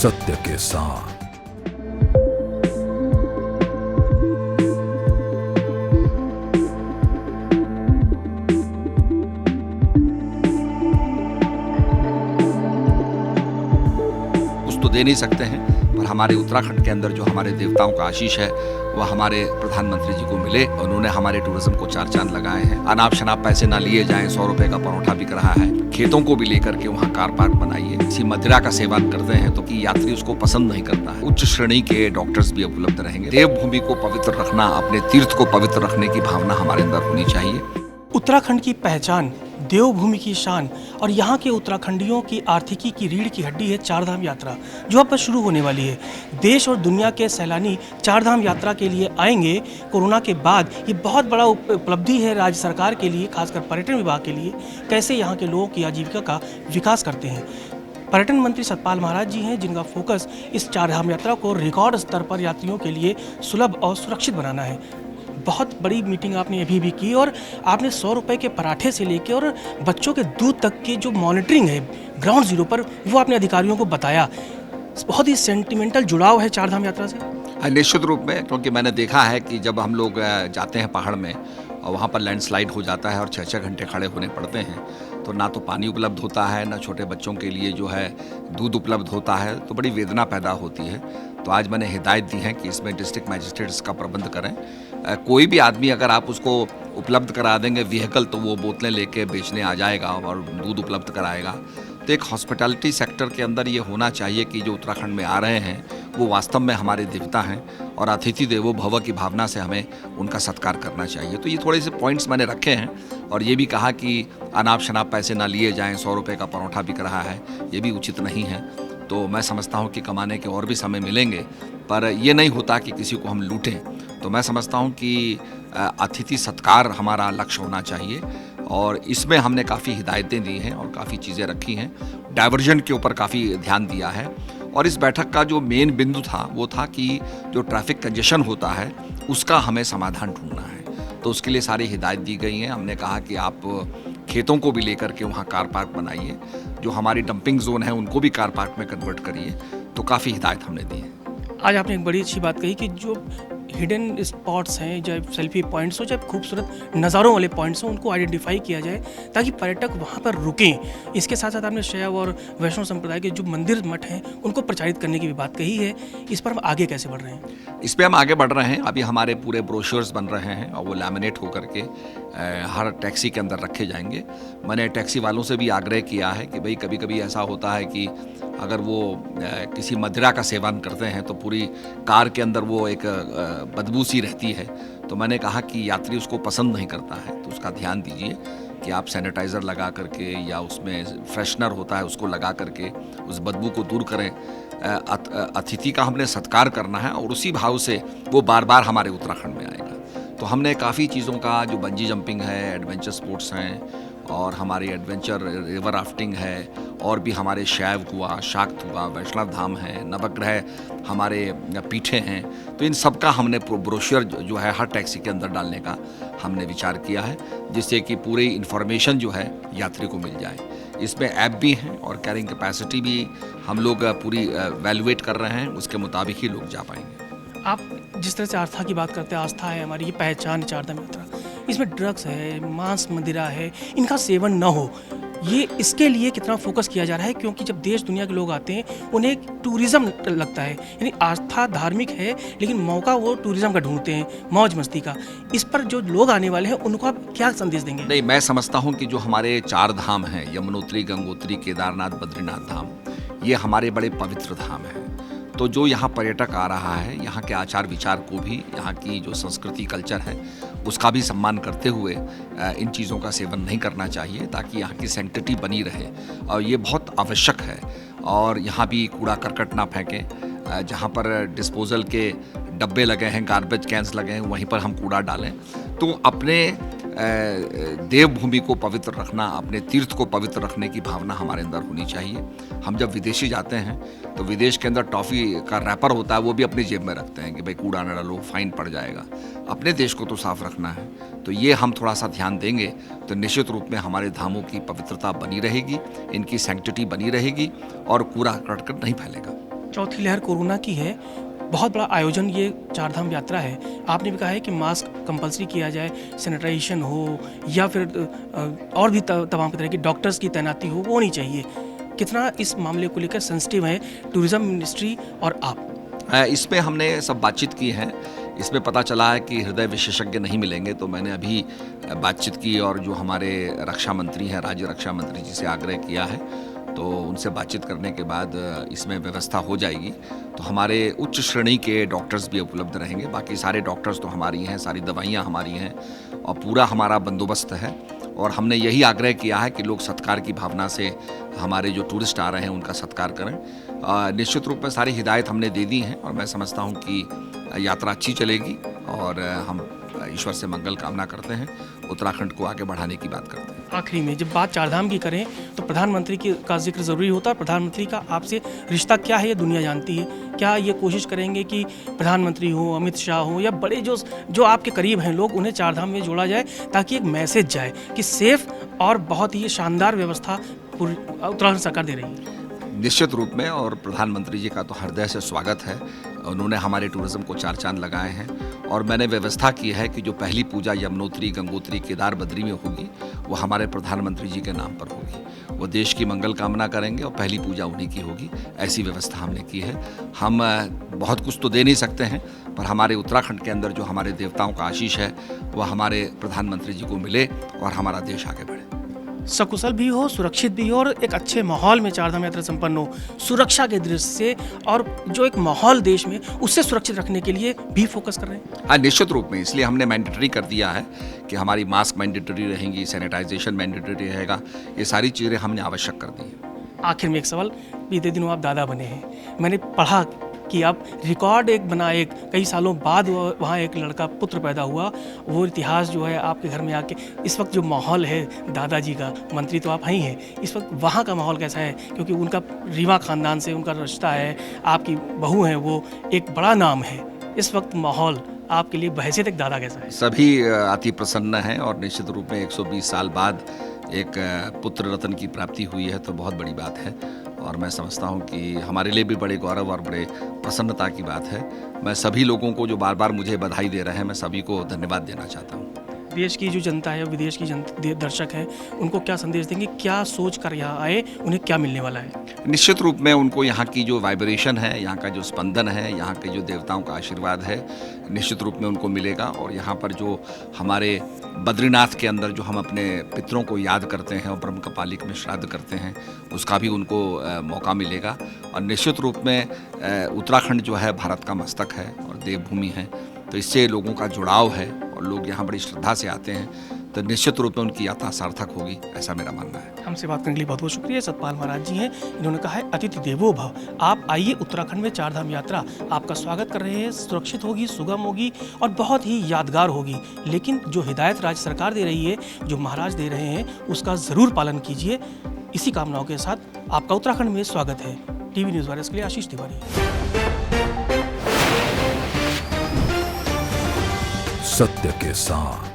सत्य के साथ। कुछ तो दे नहीं सकते हैं, पर हमारे उत्तराखंड के अंदर जो हमारे देवताओं का आशीष है वह हमारे प्रधानमंत्री जी को मिले। उन्होंने हमारे टूरिज्म को चार चांद लगाए हैं। अनाप शनाप पैसे ना लिए जाएं, 100 रुपए का परोठा बिक रहा है। खेतों को भी लेकर के वहाँ कार पार्क बनाइए। किसी मदिरा का सेवन करते हैं तो कि यात्री उसको पसंद नहीं करता है। उच्च श्रेणी के डॉक्टर्स भी उपलब्ध रहेंगे। देवभूमि को पवित्र रखना, अपने तीर्थ को पवित्र रखने की भावना हमारे अंदर होनी चाहिए। उत्तराखंड की पहचान, देवभूमि की शान और यहाँ के उत्तराखंडियों की आर्थिकी की रीढ़ की हड्डी है चारधाम यात्रा, जो अब शुरू होने वाली है। देश और दुनिया के सैलानी चारधाम यात्रा के लिए आएंगे कोरोना के बाद। ये बहुत बड़ा उपलब्धि है राज्य सरकार के लिए, खासकर पर्यटन विभाग के लिए, कैसे यहाँ के लोगों की आजीविका का विकास करते हैं। पर्यटन मंत्री सतपाल महाराज जी हैं, जिनका फोकस इस चारधाम यात्रा को रिकॉर्ड स्तर पर यात्रियों के लिए सुलभ और सुरक्षित बनाना है। बहुत बड़ी मीटिंग आपने अभी भी की और आपने 100 रुपए के पराठे से लेके और बच्चों के दूध तक की जो मॉनिटरिंग है ग्राउंड जीरो पर, वो आपने अधिकारियों को बताया। बहुत ही सेंटिमेंटल जुड़ाव है चारधाम यात्रा से। निश्चित रूप में, क्योंकि मैंने देखा है कि जब हम लोग जाते हैं पहाड़ में और वहाँ पर लैंडस्लाइड हो जाता है और 6-6 घंटे खड़े होने पड़ते हैं, तो ना तो पानी उपलब्ध होता है, ना छोटे बच्चों के लिए जो है दूध उपलब्ध होता है, तो बड़ी वेदना पैदा होती है। तो आज मैंने हिदायत दी है कि इसमें डिस्ट्रिक्ट मैजिस्ट्रेट्स का प्रबंध करें। कोई भी आदमी अगर आप उसको उपलब्ध करा देंगे व्हीकल, तो वो बोतलें लेके बेचने आ जाएगा और दूध उपलब्ध कराएगा। तो एक हॉस्पिटैलिटी सेक्टर के अंदर ये होना चाहिए कि जो उत्तराखंड में आ रहे हैं वो वास्तव में हमारे देवता हैं और अतिथि देवो भव की भावना से हमें उनका सत्कार करना चाहिए। तो ये थोड़े से पॉइंट्स मैंने रखे हैं और ये भी कहा कि अनाप शनाप पैसे ना लिए जाएं, 100 रुपये का परोठा बिक रहा है, ये भी उचित नहीं है। तो मैं समझता हूँ कि कमाने के और भी समय मिलेंगे, पर ये नहीं होता कि किसी को हम लूटें। तो मैं समझता हूँ कि अतिथि सत्कार हमारा लक्ष्य होना चाहिए और इसमें हमने काफ़ी हिदायतें दी हैं और काफ़ी चीज़ें रखी हैं। डाइवर्जन के ऊपर काफ़ी ध्यान दिया है और इस बैठक का जो मेन बिंदु था वो था कि जो ट्रैफिक कंजेशन होता है उसका हमें समाधान ढूंढना है। तो उसके लिए सारी हिदायत दी गई हैं। हमने कहा कि आप खेतों को भी लेकर के वहाँ कार पार्क बनाइए, जो हमारी डंपिंग जोन है उनको भी कार पार्क में कन्वर्ट करिए। तो काफ़ी हिदायत हमने दी है। आज आपने एक बड़ी अच्छी बात कही कि जो हिडन स्पॉट्स हैं, चाहे सेल्फी पॉइंट्स हो, चाहे खूबसूरत नज़ारों वाले पॉइंट्स हो, उनको आइडेंटिफाई किया जाए ताकि पर्यटक वहाँ पर रुकें। इसके साथ साथ आपने शैव और वैष्णव संप्रदाय के जो मंदिर मठ हैं उनको प्रचारित करने की भी बात कही है। इस पर हम आगे कैसे बढ़ रहे हैं? इस पर हम आगे बढ़ रहे हैं। अभी हमारे पूरे ब्रोशर्स बन रहे हैं और वो लैमिनेट होकर के हर टैक्सी के अंदर रखे जाएंगे। मैंने टैक्सी वालों से भी आग्रह किया है कि भाई कभी कभी ऐसा होता है कि अगर वो किसी मदिरा का सेवन करते हैं तो पूरी कार के अंदर वो एक बदबू सी रहती है। तो मैंने कहा कि यात्री उसको पसंद नहीं करता है, तो उसका ध्यान दीजिए कि आप सैनिटाइज़र लगा करके या उसमें फ्रेशनर होता है उसको लगा करके उस बदबू को दूर करें। अतिथि का हमने सत्कार करना है और उसी भाव से वो बार बार हमारे उत्तराखंड में आएगा। तो हमने काफ़ी चीज़ों का, जो बंजी जंपिंग है, एडवेंचर स्पोर्ट्स हैं और हमारी एडवेंचर रिवर राफ्टिंग है और भी हमारे शैव हुआ, शाक्त हुआ, वैष्णव धाम है, नवग्रह हमारे पीठे हैं, तो इन सब का हमने ब्रोशर जो है हर टैक्सी के अंदर डालने का हमने विचार किया है, जिससे कि पूरी इन्फॉर्मेशन जो है यात्री को मिल जाए। इसमें ऐप भी हैं और कैरिंग कैपेसिटी भी हम लोग पूरी वैल्यूएट कर रहे हैं, उसके मुताबिक ही लोग जा पाएंगे। आप जिस तरह से आस्था की बात करते हैं, आस्था है हमारी, ये पहचान है चारधाम यात्रा, इसमें ड्रग्स है, मांस मदिरा है, इनका सेवन न हो, ये इसके लिए कितना फोकस किया जा रहा है? क्योंकि जब देश दुनिया के लोग आते हैं उन्हें एक टूरिज़्म लगता है, यानी आस्था धार्मिक है लेकिन मौका वो टूरिज़्म का ढूंढते हैं, मौज मस्ती का। इस पर जो लोग आने वाले हैं उनको आप क्या संदेश देंगे? नहीं, मैं समझता हूँ कि जो हमारे 4 धाम हैं, यमुनोत्री, गंगोत्री, केदारनाथ, बद्रीनाथ धाम, ये हमारे बड़े पवित्र धाम हैं। तो जो यहाँ पर्यटक आ रहा है, यहाँ के आचार विचार को भी, यहाँ की जो संस्कृति कल्चर है उसका भी सम्मान करते हुए इन चीज़ों का सेवन नहीं करना चाहिए, ताकि यहाँ की सैंक्टिटी बनी रहे और ये बहुत आवश्यक है। और यहाँ भी कूड़ा करकट ना फेंकें, जहाँ पर डिस्पोजल के डब्बे लगे हैं, गार्बेज कैंस लगे हैं, वहीं पर हम कूड़ा डालें। तो अपने देवभूमि को पवित्र रखना, अपने तीर्थ को पवित्र रखने की भावना हमारे अंदर होनी चाहिए। हम जब विदेशी जाते हैं तो विदेश के अंदर टॉफ़ी का रैपर होता है, वो भी अपनी जेब में रखते हैं कि भाई कूड़ा न डालो, फाइन पड़ जाएगा। अपने देश को तो साफ रखना है। तो ये हम थोड़ा सा ध्यान देंगे तो निश्चित रूप में हमारे धामों की पवित्रता बनी रहेगी, इनकी सैंक्टिटी बनी रहेगी और कूड़ा करकट नहीं फैलेगा। चौथी लहर कोरोना की है, बहुत बड़ा आयोजन ये चारधाम यात्रा है। आपने भी कहा है कि मास्क कंपलसरी किया जाए, सैनिटाइजेशन हो या फिर और भी तमाम तरह की डॉक्टर्स की तैनाती हो, वो होनी चाहिए। कितना इस मामले को लेकर सेंसिटिव है टूरिज्म मिनिस्ट्री और आप? इसमें हमने सब बातचीत की है। इसमें पता चला है कि हृदय विशेषज्ञ नहीं मिलेंगे, तो मैंने अभी बातचीत की और जो हमारे रक्षा मंत्री हैं, राज्य रक्षा मंत्री जी से आग्रह किया है, तो उनसे बातचीत करने के बाद इसमें व्यवस्था हो जाएगी। तो हमारे उच्च श्रेणी के डॉक्टर्स भी उपलब्ध रहेंगे। बाकी सारे डॉक्टर्स तो हमारी हैं, सारी दवाइयाँ हमारी हैं और पूरा हमारा बंदोबस्त है। और हमने यही आग्रह किया है कि लोग सत्कार की भावना से हमारे जो टूरिस्ट आ रहे हैं उनका सत्कार करें। निश्चित रूप में सारी हिदायत हमने दे दी हैं और मैं समझता हूं कि यात्रा अच्छी चलेगी और हम ईश्वर से मंगल कामना करते हैं, उत्तराखंड को आगे बढ़ाने की बात करते हैं। आखिरी में जब बात चारधाम की करें तो प्रधानमंत्री का जिक्र ज़रूरी होता है। प्रधानमंत्री का आपसे रिश्ता क्या है ये दुनिया जानती है। क्या ये कोशिश करेंगे कि प्रधानमंत्री हो, अमित शाह हो या बड़े जो आपके करीब हैं लोग, उन्हें चारधाम में जोड़ा जाए ताकि एक मैसेज जाए कि सेफ और बहुत ही शानदार व्यवस्था उत्तराखंड सरकार दे रही है? निश्चित रूप में, और प्रधानमंत्री जी का तो हृदय से स्वागत है। उन्होंने हमारे टूरिज़्म को चार चांद लगाए हैं और मैंने व्यवस्था की है कि जो पहली पूजा यमुनोत्री, गंगोत्री, केदार, बद्री में होगी वो हमारे प्रधानमंत्री जी के नाम पर होगी। वो देश की मंगल कामना करेंगे और पहली पूजा उन्हीं की होगी। ऐसी व्यवस्था हमने की है। हम बहुत कुछ तो दे नहीं सकते हैं, पर हमारे उत्तराखंड के अंदर जो हमारे देवताओं का आशीष है वह हमारे प्रधानमंत्री जी को मिले और हमारा देश आगे बढ़े। सकुशल भी हो, सुरक्षित भी हो और एक अच्छे माहौल में चारधाम यात्रा संपन्न हो, सुरक्षा के दृष्टि से और जो एक माहौल देश में उससे सुरक्षित रखने के लिए भी फोकस कर रहे हैं। हाँ, निश्चित रूप में, इसलिए हमने मैंडेटरी कर दिया है कि हमारी मास्क मैंडेटरी रहेंगी, सैनिटाइजेशन मैंडेटरी रहेगा, ये सारी चीज़ें हमने आवश्यक कर दी हैं। आखिर में एक सवाल, बीते दिनों आप दादा बने हैं, मैंने पढ़ा कि आप रिकॉर्ड एक बना, एक कई सालों बाद वहाँ एक लड़का पुत्र पैदा हुआ, वो इतिहास जो है आपके घर में आके, इस वक्त जो माहौल है दादाजी का, मंत्री तो आप ही हैं, इस वक्त वहाँ का माहौल कैसा है? क्योंकि उनका रीवा खानदान से उनका रिश्ता है, आपकी बहू हैं, वो एक बड़ा नाम है। इस वक्त माहौल आपके लिए बहैसियत एक दादा कैसा है? सभी अति प्रसन्न हैं और निश्चित रूप में 120 साल बाद एक पुत्र रत्न की प्राप्ति हुई है तो बहुत बड़ी बात है और मैं समझता हूं कि हमारे लिए भी बड़े गौरव और बड़े प्रसन्नता की बात है। मैं सभी लोगों को जो बार बार मुझे बधाई दे रहे हैं, मैं सभी को धन्यवाद देना चाहता हूं। देश की जो जनता है, विदेश की दर्शक हैं, उनको क्या संदेश देंगे? क्या सोच कर यहाँ आए, उन्हें क्या मिलने वाला है? निश्चित रूप में उनको यहाँ की जो वाइब्रेशन है, यहाँ का जो स्पंदन है, यहाँ के जो देवताओं का आशीर्वाद है, निश्चित रूप में उनको मिलेगा। और यहाँ पर जो हमारे बद्रीनाथ के अंदर जो हम अपने पितरों को याद करते हैं और ब्रह्म कपालिक में श्राद्ध करते हैं, उसका भी उनको मौका मिलेगा। और निश्चित रूप में उत्तराखंड जो है भारत का मस्तक है और देवभूमि है, तो इससे लोगों का जुड़ाव है और लोग यहाँ बड़ी श्रद्धा से आते हैं, तो निश्चित रूप में उनकी यात्रा सार्थक होगी, ऐसा मेरा मानना है। हमसे बात करने के लिए बहुत बहुत शुक्रिया। सतपाल महाराज जी हैं, इन्होंने कहा है अतिथि देवो भव। आप आइए, उत्तराखंड में चारधाम यात्रा आपका स्वागत कर रहे हैं, सुरक्षित होगी, सुगम होगी और बहुत ही यादगार होगी। लेकिन जो हिदायत राज्य सरकार दे रही है, जो महाराज दे रहे हैं, उसका ज़रूर पालन कीजिए। इसी कामनाओं के साथ आपका उत्तराखंड में स्वागत है। टीवी न्यूज़ वायरस के लिए आशीष तिवारी। सत्य के साथ।